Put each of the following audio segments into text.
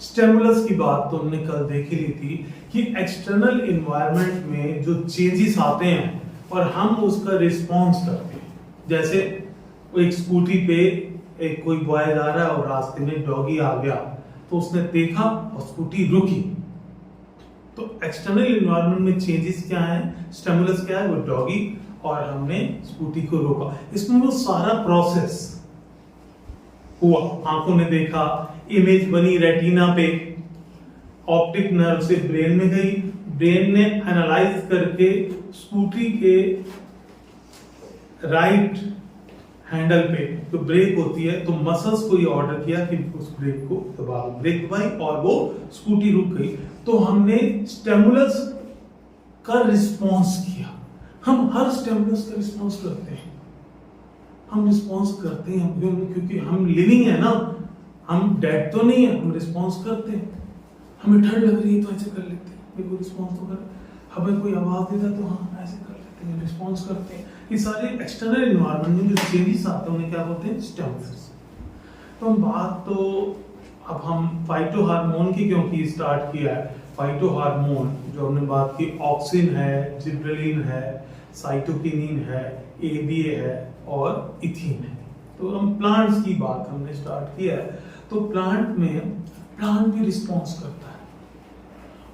Stimulus की बात तो हमने कल देख ही ली थी कि एक्सटर्नल एनवायरनमेंट में जो चेंजेस आते हैं और हम उसका रिस्पॉन्स करते हैं। जैसे एक स्कूटी पे एक कोई बॉय जा रहा है और रास्ते में डॉगी आ गया, तो उसने देखा और स्कूटी रुकी। तो एक्सटर्नल एनवायरनमेंट में चेंजेस क्या है, स्टिमुलस क्या है, वो डॉगी, और हमने स्कूटी को रोका। इसमें वो सारा प्रोसेस हुआ, आंखों ने देखा, इमेज बनी रेटिना पे, ऑप्टिक नर्व से ब्रेन में गई, ब्रेन ने एनालाइज करके स्कूटी के राइट हैंडल पे तो ब्रेक होती है, तो मसल्स को ये ऑर्डर किया कि उस ब्रेक को दबाओ, ब्रेक दबाई और वो स्कूटी रुक गई। तो हमने स्टिमुलस का रिस्पॉन्स किया। हम हर स्टिमुलस का रिस्पॉन्स करते हैं, हम रिस्पॉन्स करते हैं क्योंकि हम लिविंग है ना, हम डेड तो नहीं है, हम रिस्पॉन्स करते हैं। हमें ठंड लग रही है तो ऐसे कर लेते हैं, कोई रिस्पॉन्स तो कर, हमें कोई आवाज देता है तो हाँ ऐसे कर लेते हैं, रिस्पॉन्स करते हैं। ये सारे एक्सटर्नल एनवायरनमेंट में जो चेंजेस आते हैं उन्हें क्या बोलते हैं, स्टिमुलस। तो हम बात तो अब हम फाइटो हार्मोन की क्योंकि स्टार्ट किया है, फाइटो हार्मोन जो हमने बात की, ऑक्सिन है, जिब्रेलिन है, साइटोकिनिन है, एबीए है और इथीन है। तो हम प्लांट्स की बात हमने स्टार्ट किया है। तो प्लांट भी रिस्पॉन्स करता है,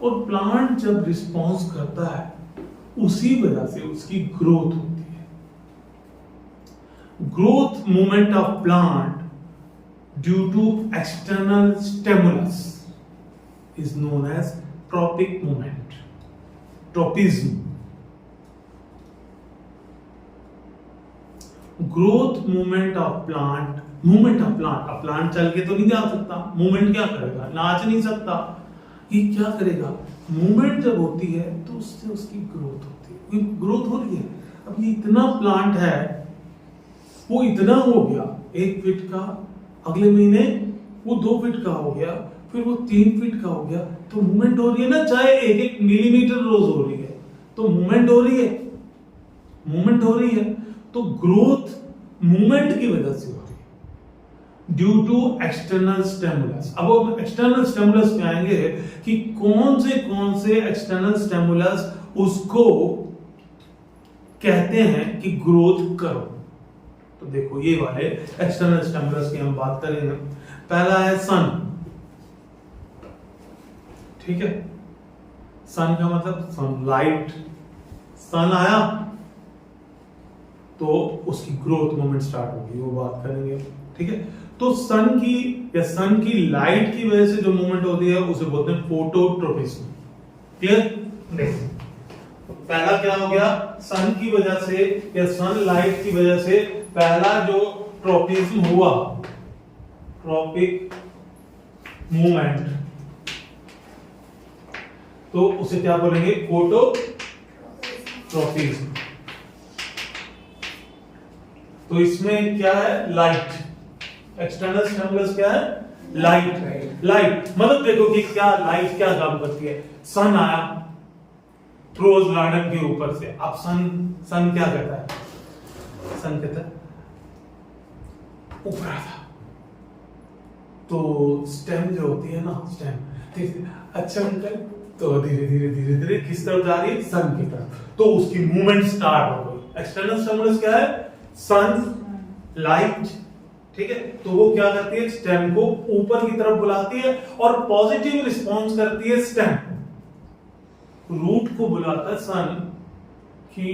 और प्लांट जब रिस्पॉन्स करता है उसी वजह से उसकी ग्रोथ होती है। Growth movement of plant due to external stimulus is known as tropic movement, tropism. Growth movement of plant, अब प्लांट चल के तो नहीं जा सकता, मूवमेंट क्या करेगा, नाच नहीं सकता, ये क्या करेगा, मूवमेंट जब होती है तो उससे उसकी ग्रोथ होती है, ग्रोथ हो रही है। अब ये इतना प्लांट है, वो इतना हो गया 1 फीट का, अगले महीने वो 2 फीट का हो गया, फिर वो 3 फीट का हो गया, तो मूवमेंट हो रही है ना, चाहे 1-1 मिलीमीटर रोज हो रही है, तो मूवमेंट हो रही है। तो ग्रोथ मूवमेंट की वजह से हो रही है ड्यू टू एक्सटर्नल स्टिमुलस। अब हम एक्सटर्नल स्टिमुलस में आएंगे कि कौन से एक्सटर्नल स्टिमुलस उसको कहते हैं कि ग्रोथ करो। तो देखो ये वाले एक्सटर्नल स्टिमुलस की हम बात करेंगे। पहला है सन, ठीक है, सन का मतलब सनलाइट, सन आया तो उसकी ग्रोथ मूवमेंट स्टार्ट होगी, वो बात करेंगे, ठीक है। तो सन की लाइट की वजह से जो मूवमेंट होती है उसे बोलते हैं फोटोट्रोपिज्म। क्लियर? देखो पहला क्या हो गया, सन की वजह से या सन लाइट की वजह से पहला जो ट्रोपिज्म हुआ, ट्रॉपिक मूवमेंट, तो उसे क्या बोलेंगे, फोटोट्रोपिज्म। तो इसमें क्या है, लाइट, एक्सटर्नल स्टिमुलस क्या है, लाइट। मतलब देखो कि क्या लाइट क्या काम करती है। सन आया रोज गार्डन के ऊपर से, अब सन क्या कहता है, सन कहता है ऊपर आता, तो स्टेम जो होती है ना, स्टेम, अच्छा अंकल, तो धीरे धीरे किस तरफ जा रही है, सन की तरफ, तो उसकी मूवमेंट स्टार्ट हो गई। एक्सटर्नल स्टिमुलस क्या है, सन, लाइट, ठीक है। तो वो क्या करती है, स्टेम को ऊपर की तरफ बुलाती है और पॉजिटिव रिस्पॉन्स करती है स्टेम। रूट को बुलाता है सन कि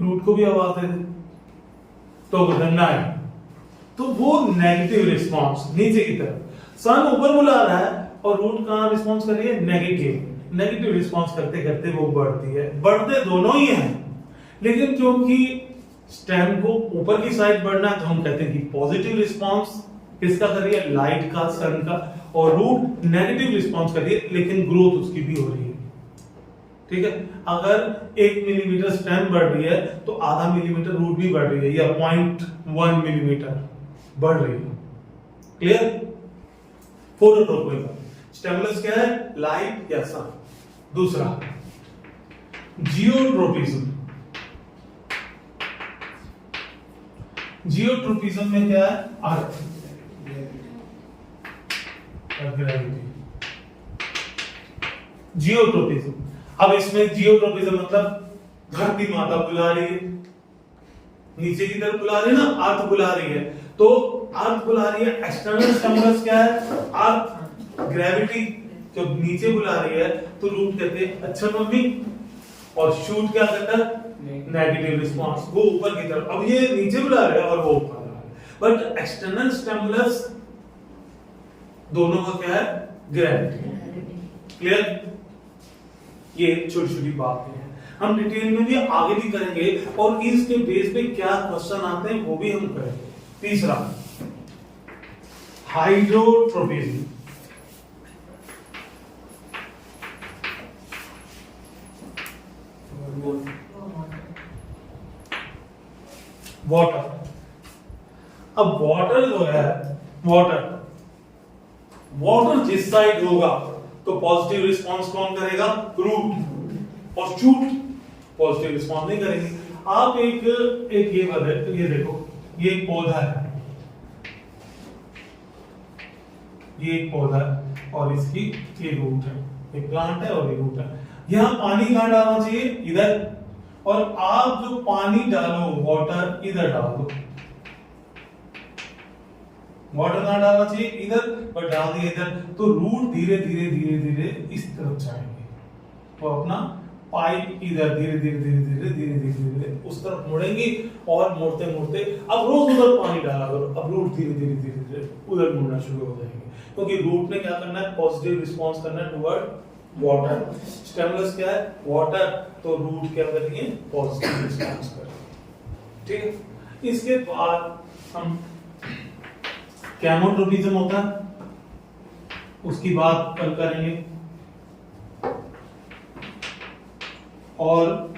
रूट को भी आवाज दे दे, तो डंडा है, तो वो नेगेटिव रिस्पॉन्स नीचे की तरफ, सन ऊपर बुला रहा है और रूट कहां रिस्पॉन्स कर रही है, नेगेटिव रिस्पॉन्स करते करते वो बढ़ती है। बढ़ते दोनों ही हैं, लेकिन क्योंकि स्टेम को ऊपर की साइड बढ़ना है तो हम कहते हैं कि पॉजिटिव रिस्पॉन्स किसका कर रही है, लाइट का, सन का, और रूट नेगेटिव रिस्पॉन्स कर रही है, लेकिन ग्रोथ उसकी भी हो रही है, ठीक है। अगर 1 मिलीमीटर स्टेम बढ़ रही है तो आधा मिलीमीटर रूट भी बढ़ रही है, या 0.1 मिलीमीटर बढ़ रही है। क्लियर? फोटोट्रोपिज्म, स्टिमुलस क्या है, लाइट या सन। दूसरा जियोट्रोपिज्म। जियोट्रोपिज्म में क्या है, अर्थ, ग्रेविटी। जियोट्रोपिज्म। अब इसमें जियोट्रोपिज्म मतलब धरती माता बुला रही है, नीचे की तरफ बुला रही है ना, अर्थ बुला रही है, तो अर्थ बुला रही है। एक्सटर्नल स्टिमुलस क्या है? अर्थ, ग्रेविटी जब नीचे बुला रही है तो रूट कहते हैं अच्छा मम्मी, और शूट क्या करता है? नेगेटिव रिस्पांस, वो ऊपर की तरफ। अब ये नीचे बुला रहा है और वो ऊपर बुला रहा है, बट एक्सटर्नल स्टिमुलस दोनों का क्या है? ग्रेविटी। क्लियर? ये छोटी छोटी बातें हैं, हम डिटेल में भी आगे भी करेंगे, और इसके बेस पे क्या क्वेश्चन आते हैं वो भी हम करेंगे। तीसरा, हाइड्रोट्रोपिज्म। वाटर। अब वाटर जो है, वाटर जिस साइड होगा तो पॉजिटिव रिस्पांस कौन करेगा? रूट। और शूट पॉजिटिव रिस्पांस नहीं करेंगे। आप एक ये देखो, ये एक पौधा है, ये एक पौधा है और इसकी ये रूट है, ये प्लांट है और ये रूट है। यहां पानी कहां डालना चाहिए? इधर। और आप जो पानी डालो, वाटर इधर डाल दो। वाटर कहां डालना चाहिए? इधर, पर डाल दिया इधर, तो रूट धीरे धीरे धीरे धीरे इस तरफ जाएंगे, तो अपना पाइप इधर धीरे धीरे धीरे धीरे धीरे धीरे धीरे उस तरफ मुड़ेंगे, और मुड़ते मुड़ते अब रोज उधर पानी डाला करो, अब रूट धीरे धीरे धीरे धीरे उधर मुड़ना शुरू हो जाएंगे, क्योंकि रूट ने क्या करना है? पॉजिटिव रिस्पांस करना है टुवर्ड वाटर। स्टिमुलस क्या है? वाटर, तो रूट क्या कर रही है? पॉजिटिव रिस्पांस कर रही है। ठीक है? इसके बाद हम केमोट्रोपिज्म होता है, उसकी बात कल करेंगे। और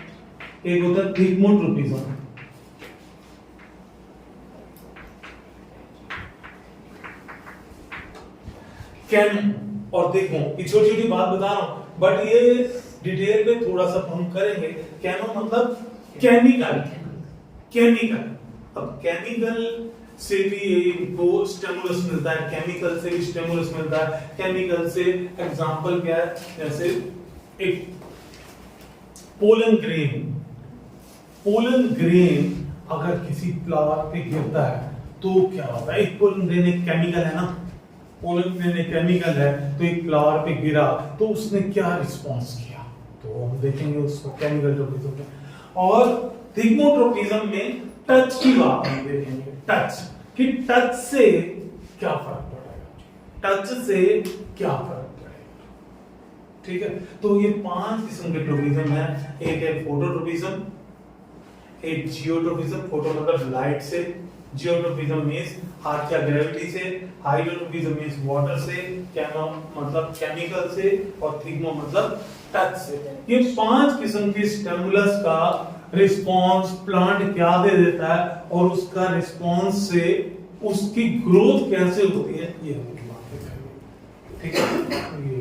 एक होता है थिग्मोट्रोपिज्म। केमो और थिग्मो, ये छोटी छोटी बात बता रहा हूं, बट ये डिटेल में थोड़ा सा हम करेंगे। केमो मतलब केमिकल, केमिकल। अब केमिकल से भी इनको स्टिमुलस मिलता है, केमिकल से भी स्टिमुलस मिलता है। केमिकल से एग्जांपल क्या है? जैसे एक पोलन ग्रेन, पोलन ग्रेन अगर किसी फ्लावर पे गिरता है तो क्या होता है? एक पोलन ग्रेन एक केमिकल है ना, पोलन ग्रेन एक केमिकल है, तो एक फ्लावर पे गिरा तो उसने क्या रिस्पांस किया, तो हम देखेंगे उसको केमिकल ट्रोपिज्म में। और थिग्मोट्रोपिज्म में टच की बात हम देखेंगे। टच, कि टच से क्या फर्क पड़ेगा, टच से क्या फर्क पड़ेगा। ठीक है? तो ये 5 किस्म के ट्रोपिज्म है। एक है फोटोट्रोपिज्म, एक जियोट्रोपिज्म, फोटो मतलब लाइट से, जियोट्रोपिज्म मींस अर्थ या ग्रेविटी से, हाइड्रोट्रोपिज्म मींस वाटर से, केमो मतलब केमिकल से, और थिग्मो मतलब टच से। ये 5 किस्म के स्टिमुलस का रिस्पांस प्लांट क्या दे देता है, और उसका रिस्पांस से उसकी ग्रोथ कैसे होती है, ये हम बात करेंगे। ठीक है? ये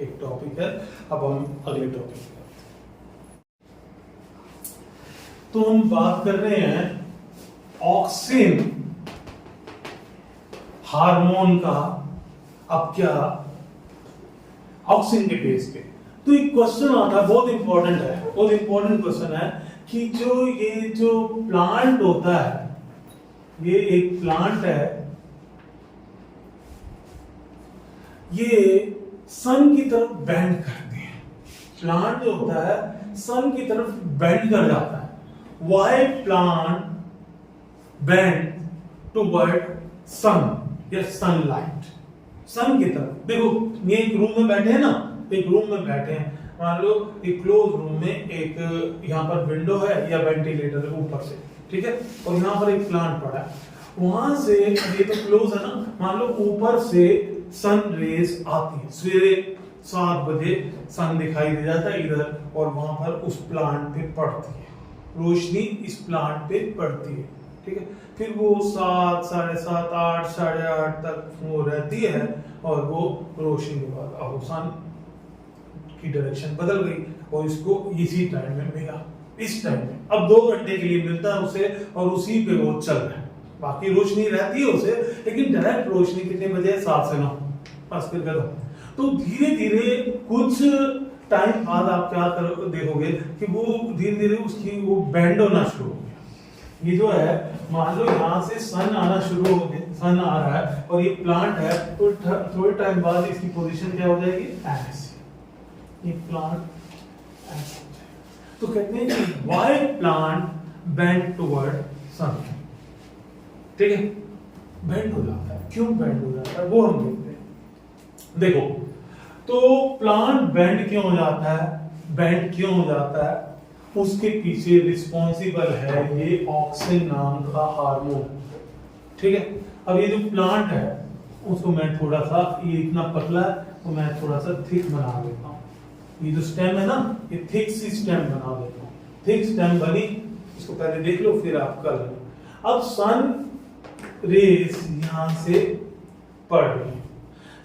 एक टॉपिक है। अब हम अगले टॉपिक पे आते हैं। तो हम बात कर रहे हैं ऑक्सिन हार्मोन का। अब क्या ऑक्सिन के बेस पे तो एक क्वेश्चन आता है, बहुत इंपॉर्टेंट है, बहुत इंपॉर्टेंट क्वेश्चन है कि जो प्लांट होता है, ये एक प्लांट है, ये सन की तरफ बेंड करते हैं। प्लांट जो होता है सन की तरफ बेंड कर जाता है। व्हाई प्लांट बेंड टुवर्ड सन या सनलाइट, सन की तरफ। देखो ये एक रूम में बैठे हैं ना, एक रूम में बैठे हैं, मान लो एक क्लोज रूम में, एक यहाँ पर विंडो है या वेंटिलेटर है ऊपर से, ठीक है, और यहाँ पर एक प्लांट पड़ा है, वहां से ये तो क्लोज है ना, मान लो ऊपर से सन रेज आती है, सवेरे 7 बजे सन दिखाई दे जाता है इधर, और वहां पर उस प्लांट पे पड़ती है रोशनी, इस प्लांट पे पड़ती है, ठीक है। फिर वो 7, 7:30, 8, 8:30 तक वो रहती है, और वो रोशनी के बाद अब सन की डायरेक्शन बदल गई, और इसको इसी टाइम में मिला, इस टाइम में अब 2 घंटे के लिए मिलता है उसे, और उसी पे वो चल रहा है। बाकी रोशनी रहती है उसे, लेकिन डायरेक्ट रोशनी कितने बजे? 7 से 9, बस फिर करो। तो धीरे धीरे कुछ टाइम बाद आप क्या देखोगे कि वो धीरे धीरे उसकी वो बेंड होना शुरू हो गया। ये जो है मान लो यहाँ से सन आना शुरू हो गया, सन आ रहा है और ये प्लांट है, तो थोड़े टाइम बाद इसकी पोजीशन क्या हो जाएगी, ऐसे। ये प्लांट ऐसे। तो कहते हैं कि व्हाई प्लांट बेंड टुवर्ड सन। ठीक है, बेंड हो जाता है। क्यों बेंड हो जाता है वो हम देखते हैं। देखो, तो प्लांट बेंड क्यों हो जाता है, बेंड क्यों हो जाता है, उसके पीछे रिस्पॉन्सिबल है ये ऑक्सिन नाम का हार्मोन। ठीक है, अब ये जो प्लांट है उसको मैं थोड़ा सा, ये इतना पतला है तो मैं थोड़ा सा थिक बना देता हूँ। ये जो स्टेम है ना, ये थिक सी स्टेम बना देता हूँ। थिक स्टेम बनी, इसको पहले देख लो फिर आप कर लो। अब सन रेज यहां से पड़ रही है।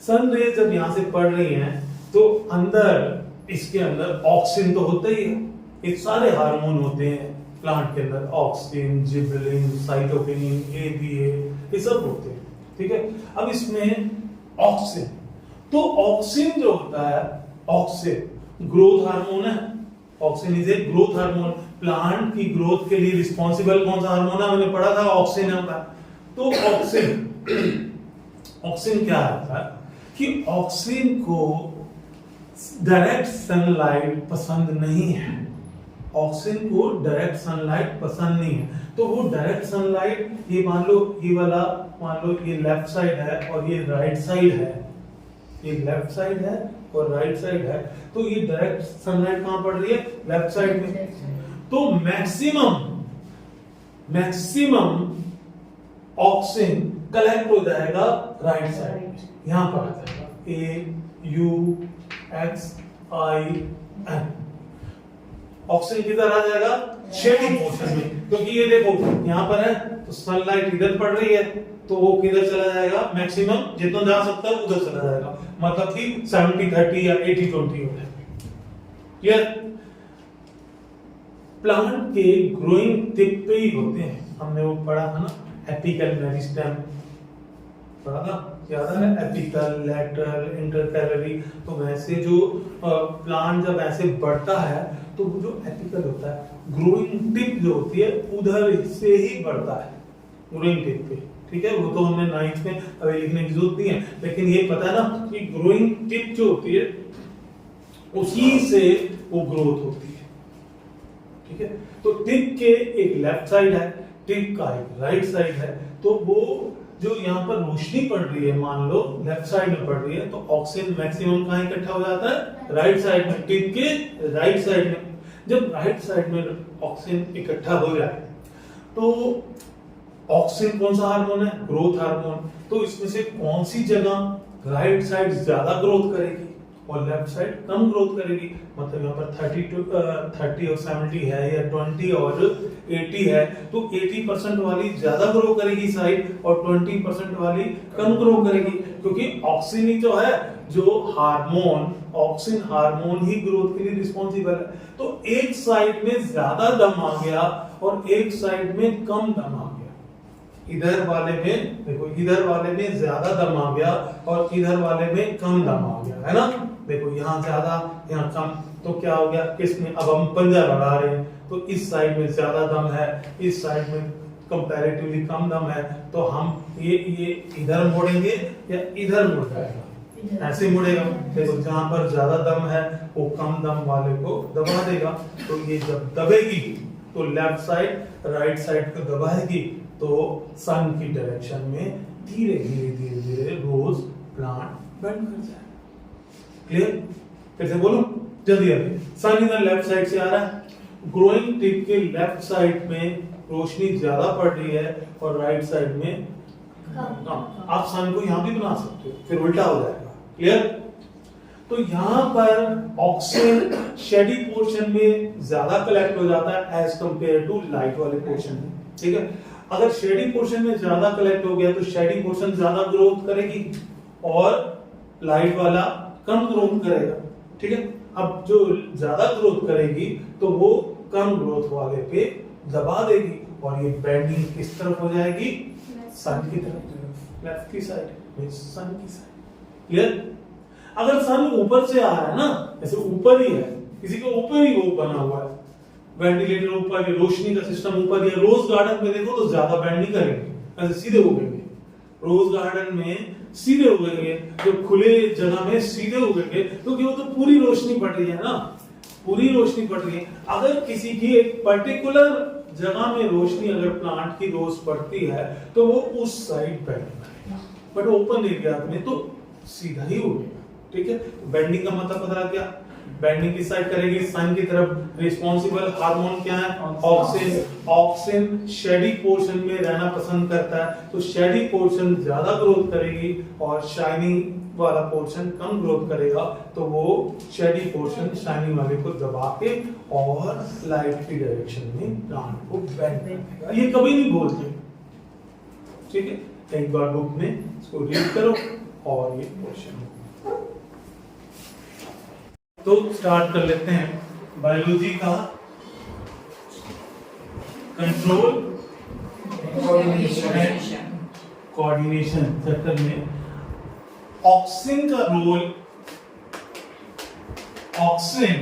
सन रेज जब यहां से पड़ रही हैं तो अंदर, इसके अंदर ऑक्सिन तो होता ही है। ये सारे हार्मोन होते हैं प्लांट के अंदर, ऑक्सिन, जिबरेलिन, साइटोकिनिन, एबीए, ये सब होते हैं। ठीक है, अब इसमें ऑक्सिन, तो ऑक्सिन जो होता है, ऑक्सिन ग्रोथ हार्मोन है। Auxin is a growth hormone. Plant की ग्रोथ के लिए रिस्पॉन्सिबल कौन सा हार्मोन है, मैंने पढ़ा था, ऑक्सिन होता है। तो ऑक्सिन, ऑक्सिन क्या होता है कि ऑक्सिन को डायरेक्ट सनलाइट पसंद नहीं है। ऑक्सिन को डायरेक्ट सनलाइट पसंद नहीं है, तो वो डायरेक्ट सनलाइट, ये मान लो ये वाला, मान लो ये लेफ्ट साइड है और ये राइट साइड है, ये लेफ्ट साइड है और राइट साइड है, तो ये डायरेक्ट सनलाइट कहां पड़ रही है, लेफ्ट साइड में। तो मैक्सिमम ऑक्सिन कलेक्ट हो जाएगा राइट साइड, यहां पर आ जाएगा AUXIN। ऑक्सिन किधर आ जाएगा, शेडिंग पोर्शन में, क्योंकि ये देखो यहां पर है तो सनलाइट इधर पड़ रही है, तो वो किधर चला जाएगा, मैक्सिमम जितना जा सकता है उधर चला जाएगा, मतलब कि 70-30 या 80-20 हो जाएगा। क्लियर। प्लांट के ग्रोइंग टिप पे ही होते हैं, हमने वो पढ़ा था ना, एपिकल मेरिस्टेम पढ़ा था, याद है, एपिकल, लैटरल, इंटरकैलरी। तो वैसे जो प्लांट जब ऐसे बढ़ता है तो वो जो एपिकल होता है, ग्रोइंग टिप जो होती है उधर से ही बढ़ता है, ग्रोइंग टिप पे। ठीक है, वो तो हमने 9th में अभी लिखने की जरूरत नहीं है, लेकिन ये पता है ना कि ग्रोइंग टिप जो होती है उसी से वो ग्रोथ होती है। ठीक है, तो टिप के एक लेफ्ट साइड है, टिप का एक राइट साइड है, तो वो जो यहाँ पर रोशनी पड़ रही है, मान लो लेफ्ट साइड में पड़ रही है, तो ऑक्सीजन मैक्सिमम कहाँ इकट्ठा हो जाता है, राइट साइड में, टिप के राइट साइड में। जब राइट साइड में ऑक्सीजन इकट्ठा हो जाए तो ऑक्सीजन कौन सा हार्मोन है, ग्रोथ हार्मोन। तो इसमें से कौन सी जगह राइट साइड ज्यादा ग्रोथ करेगी और लेफ्ट साइड कम ग्रोथ करेगी, मतलब यहाँ पर 30 और 70 है या 20 और 80 है, तो 80% वाली ज्यादा ग्रो करेगी साइड और 20% वाली कम ग्रो करेगी, क्योंकि ऑक्सीजन ही जो है, जो हार्मोन, ऑक्सीजन हार्मोन ही ग्रोथ के लिए रिस्पॉन्सिबल है। तो एक साइड में ज्यादा दम आ गया और एक साइड में कम दम आ गया। इधर वाले में देखो, इधर वाले में ज्यादा दम आ गया और इधर वाले में कम दम आ गया, है ना। देखो यहाँ ज्यादा यहाँ कम, तो क्या हो गया, किसमें, अब हम पंजा लगा रहे हैं तो इस साइड में ज्यादा दम है, इस साइड में कंपैरेटिवली कम दम है, तो हम ये इधर मोड़ेंगे या इधर मुड़ जाएगा, ऐसे मुड़ेगा। देखो जहां पर ज्यादा दम है वो कम दम वाले को दबा देगा, तो ये जब दबेगी तो लेफ्ट साइड राइट साइड को दबाएगी, तो सन की डायरेक्शन में धीरे धीरे रोज प्लांट बेंड कर जाएगा। क्लियर, फिर से बोलो जल्दी जल्दी। सन इधर लेफ्ट साइड से आ रहा है, ग्रोइंग टिप के लेफ्ट साइड में रोशनी ज्यादा पड़ रही है और राइट साइड में कम। आप सन को यहां भी बना सकते हो, फिर उल्टा हो जाएगा। क्लियर। तो यहां पर ऑक्सीजन शेडी पोर्शन में ज्यादा कलेक्ट हो जाता है एज कंपेयर टू लाइट वाले पोर्शन में। ठीक है, अगर शेडी पोर्शन में ज्यादा कलेक्ट हो गया तो शेडी पोर्शन ज्यादा ग्रोथ करेगी और लाइट वाला कम ग्रोथ करेगा। ठीक है, अब जो ज्यादा ग्रोथ करेगी तो वो कम ग्रोथ वाले पे दबा देगी और ये बेंडिंग किस तरफ हो जाएगी, सन की तरफ, लेफ्ट की साइड, सन की साइड। क्लियर। अगर सन ऊपर से आ रहा है ना, जैसे ऊपर ही है, किसी के ऊपर ही वो बना हुआ है, वेंटिलेटर ऊपर है, रोशनी का सिस्टम ऊपर ही है, रोज गार्डन में देखो तो ज्यादा बैंड नहीं करेंगे, ऐसे सीधे उगेंगे। रोज गार्डन में सीधे उगेंगे, जो खुले जगह में सीधे उगेंगे, क्योंकि वो तो पूरी रोशनी पड़ रही है ना, पूरी रोशनी पड़ रही है। अगर किसी की एक पर्टिकुलर जगह में रोशनी अगर प्लांट की रोज पड़ती है तो वो उस साइड बैंड करेगा, बट ओपन एरिया में तो सीधा ही उगेगा। ठीक है, तो बेंडिंग का मतलब पता क्या, बेंडिंग किस साइड करेगी, सन की तरफ। रिस्पॉन्सिबल हार्मोन क्या है, ऑक्सिन। ऑक्सिन शेडी पोर्शन में रहना पसंद करता है, तो शेडी पोर्शन ज्यादा ग्रोथ करेगी और शाइनिंग वाला पोर्शन कम ग्रोथ करेगा, तो वो शेडी पोर्शन शाइनिंग वाले को दबा के और लाइट की डायरेक्शन में प्लांट को बेंड करेगा। ये कभी नहीं भूलते। ठीक है, एक बार बुक में इसको रीड करो और ये पोर्शन। तो स्टार्ट कर लेते हैं बायोलॉजी का कंट्रोल कोऑर्डिनेशन चैप्टर में ऑक्सिन का रोल। ऑक्सिन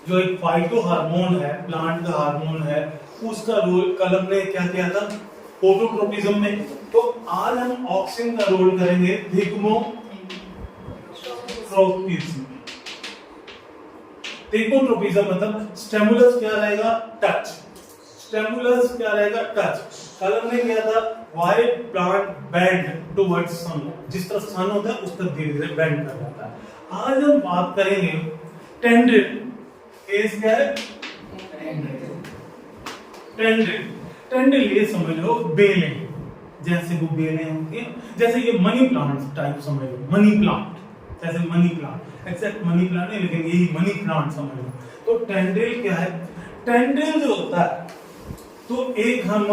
जो एक फाइटो हार्मोन है, प्लांट का हार्मोन है, उसका रोल कलम ने क्या किया था, फोटोट्रोपिज्म में। तो आज हम ऑक्सिन का रोल करेंगे थिग्मोट्रोपिज्म। थिग्मोट्रोपिज्म मतलब स्टिमुलस क्या रहेगा, टच। स्टिमुलस क्या रहेगा, टच। कलम ने किया था व्हाई प्लांट बेंड टुवर्ड्स सन, जिस तरफ सन होता है उस तरफ धीरे धीरे बेंड कर जाता है। आज हम बात करेंगे टेंड्रिल। केस क्या है, टेंड्रिल। टेंड्रिल ये समझ लो बेलें, जैसे वो बेलें होंगे, जैसे ये मनी प्लांट टाइप समझ लो, मनी प्लांट, जैसे money plant, except money plant नहीं लेकिन यही मनी प्लांट समझ लो। तो टेंड्रिल क्या है, टेंड्रिल जो होता है, तो एक हम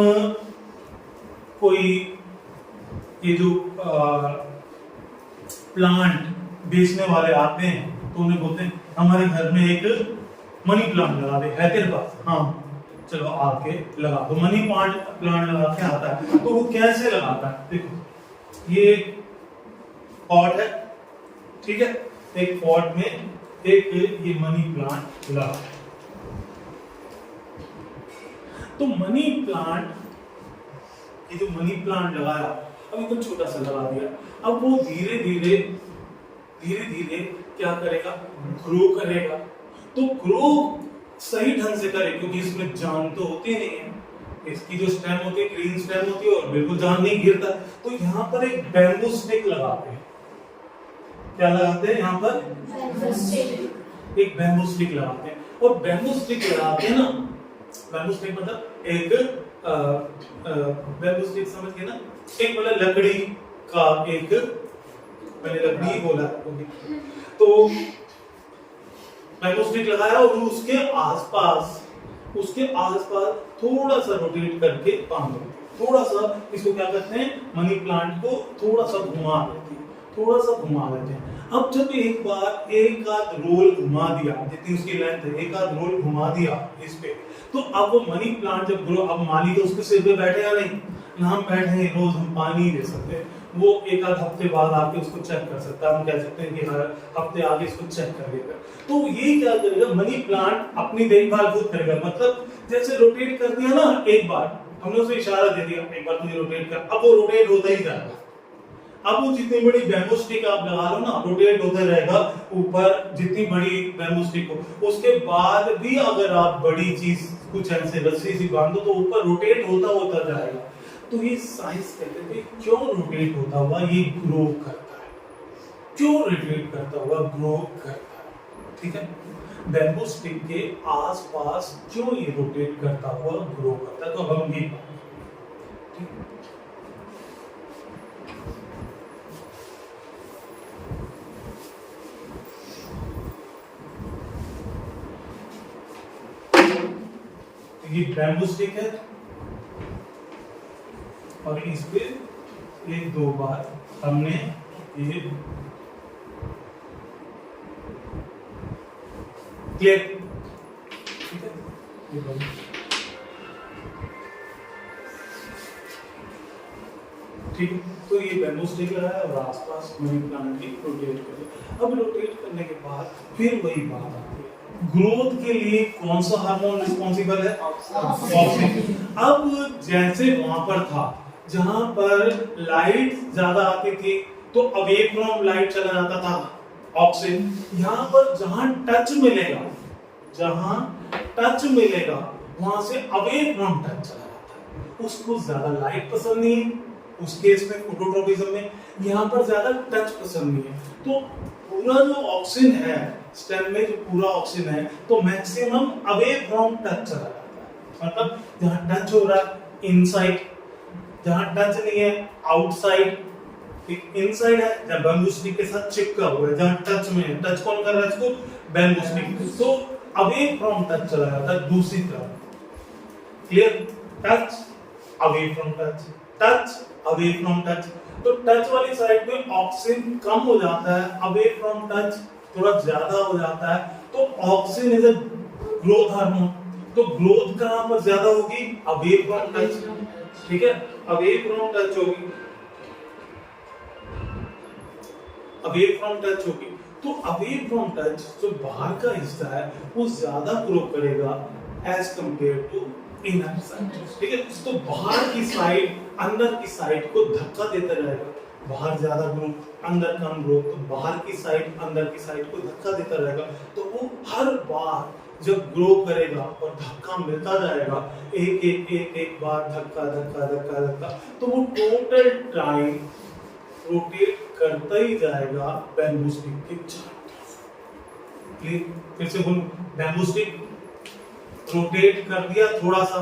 कोई ये जो प्लांट बेचने वाले आते हैं तो उन्हें बोलते हैं हमारे घर में एक मनी प्लांट लगा दे, है तेरे पास, हाँ चलो आके लगा दो। मनी प्लांट लगा के आता है, तो वो कैसे लगाता है, देखो ये पॉट है, ठीक है, एक पॉट में एक ये मनी प्लांट लगा, तो मनी प्लांट, ये जो मनी प्लांट लगाया, अब एकदम छोटा सा लगा दिया, अब वो धीरे धीरे क्या करेगा, ग्रो करेगा। तो ग्रो सही ढंग से करे, क्योंकि इसमें जान तो होती नहीं है, इसकी जो स्टेम होती है ग्रीन स्टेम होती है और बिल्कुल जान नहीं गिरता। तो यहाँ पर एक बैम्बू स्टिक लगाते हैं, क्या लगाते हैं यहाँ पर, एक बैम्बू स्टिक लगाते हैं। और बैम्बू स्टिक लगाते हैं ना, बैम्बू स्टिक मतलब एक बैम्बू स्टिक समझ गए ना, एक मतलब लकड़ी का, एक मैंने लकड़ी बोला, तो बैम्बू स्टिक लगाया और उसके आसपास थोड़ा सा रोटेट करके बांधो, थोड़ा सा, इसको क्या करते हैं, मनी प्लांट को थोड़ा सा घुमा देते हैं। अब जब एक आध रोल घुमा दिया, जितनी उसकी लेंथ है, एक आध रोल घुमा दिया इस पे, तो अब वो मनी प्लांट जब ग्रो, अब माली तो उसके सिर पे बैठेगा नहीं ना, हम बैठे रोज हम पानी दे सकते हैं, वो एक आध हफ्ते बाद आके उसको चेक कर सकता है, हम कह सकते हैं कि हर हफ्ते आगे इसको चेक कर लेगा। तो ये क्या करेगा, मनी प्लांट अपनी देखभाल खुद करेगा, मतलब जैसे रोटेट कर दिया ना, एक बार हमने उसे इशारा दे दिया, एक बार तुझे रोटेट कर, अब वो रोटेट होता ही जाएगा। अब वो जितनी बड़ी बैम्बू स्टिक आप लगा लो ना, रोटेट होता रहेगा ऊपर, जितनी बड़ी बैम्बू स्टिक हो, उसके बाद भी अगर आप बड़ी चीज कुछ ऐसे रस्सी सी बांधो तो ऊपर रोटेट होता जाएगा। तो ये साइंस कहते हैं क्यों रोटेट होता हुआ ये ग्रो करता है, क्यों रोटेट करता हुआ ग्रो करता है, ठीक है। बैम्बू स्टिक के आसपास क्यों ये रोटेट करता हुआ ग्रो करता है, तो हम ये ठीक है। ये बैम्बू स्टिक है और इस पे एक दो बार हमने ये क्लियर, ठीक है, ठीक है। तो ये बैम्बू स्टिक लगाया और आसपास मनी प्लांट की रोटेट कर, अब रोटेट करने के बाद फिर वही बात आती है, ग्रोथ के लिए कौन सा हार्मोन रिस्पॉन्सिबल है? ऑक्सीन। अब जैसे वहां पर था जहां पर लाइट ज्यादा आती थी तो अवे फ्रॉम लाइट चला जाता था ऑक्सीन। यहाँ पर जहां टच मिलेगा, जहां टच मिलेगा वहां से अवे फ्रॉम टच चला जाता है, उसको ज्यादा लाइट पसंद नहीं है। उस केस में फोटोट्रॉपिज्म में यहाँ पर ज्यादा टच पसंद नहीं है, तो पूरा जो ऑक्सीन है स्टेम में, जो पूरा ऑक्सीन है तो मैक्सिमम अवे फ्रॉम टच चला जाता है। मतलब जहां टच हो रहा है इनसाइड, जहां टच नहीं है आउटसाइड। इनसाइड है जब बैम्बू स्टिक के साथ चिपका हुआ है, जहां टच में है, टच कौन कर रहा है इसको? Bamboo stick. तो अवे फ्रॉम टच चला जाता है दूसरी तरफ। Clear? Touch away from touch, touch away from touch. तो टच वाली साइड में ऑक्सीजन कम हो जाता है, अवे फ्रॉम टच थोड़ा ज्यादा हो जाता है। तो oxygen is a growth hormone, तो ग्रोथ कहां पर ज्यादा होगी? Away from touch. ठीक है, अवे फ्रॉम टच होगी, अवे फ्रॉम टच होगी। तो अवे फ्रॉम टच जो बाहर का हिस्सा है वो ज्यादा ग्रो करेगा as compare to inner side. ठीक है, तो बाहर की साइड अंदर की साइड को धक्का देता रहेगा, बाहर ज्यादा ग्रो अंदर कम ग्रो, तो बाहर की साइड अंदर की साइड को धक्का देता रहेगा। तो वो हर बार जब ग्रो करेगा और धक्का मिलता जाएगा, एक एक एक एक बार धक्का धक्का धक्का धक्का, तो वो टोटल टाइम रोटेट करता ही जाएगा बैम्बू स्टिक के चारों तरफ। फिर से बोलो, बैम्बू स्टिक रोटेट कर दिया थोड़ा सा,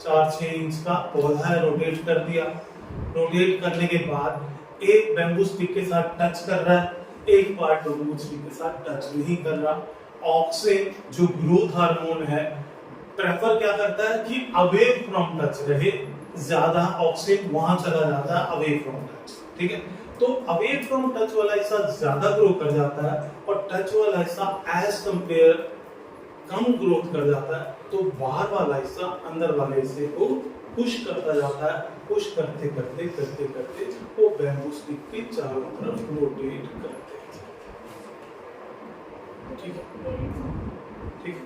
4-6 इंच का पौधा है, रोटेट कर दिया। रोटेट करने के बाद एक बैम्बू स्टिक के साथ टच कर रहा है, एक पार्ट बैम्बू स्टिक के साथ टच नहीं कर रहा। ऑक्सीन जो ग्रोथ हार्मोन है प्रेफर क्या करता है कि अवे फ्रॉम टच रहे, ज्यादा ऑक्सीन वहां चला जाता है अवे फ्रॉम टच। ठीक है, तो अवे फ्रॉम टच वाला हिस्सा ज्यादा ग्रो कर जाता है और टच वाला हिस्सा एज कंपेयर कम ग्रोथ कर जाता है। तो बाहर वाला हिस्सा अंदर वाले हिस्से को पुश करता जाता है, पुश करते करते करते करते वो बैम्बू स्टिक के चारों तरफ रोटेट करते हैं। ठीक है, ठीक है।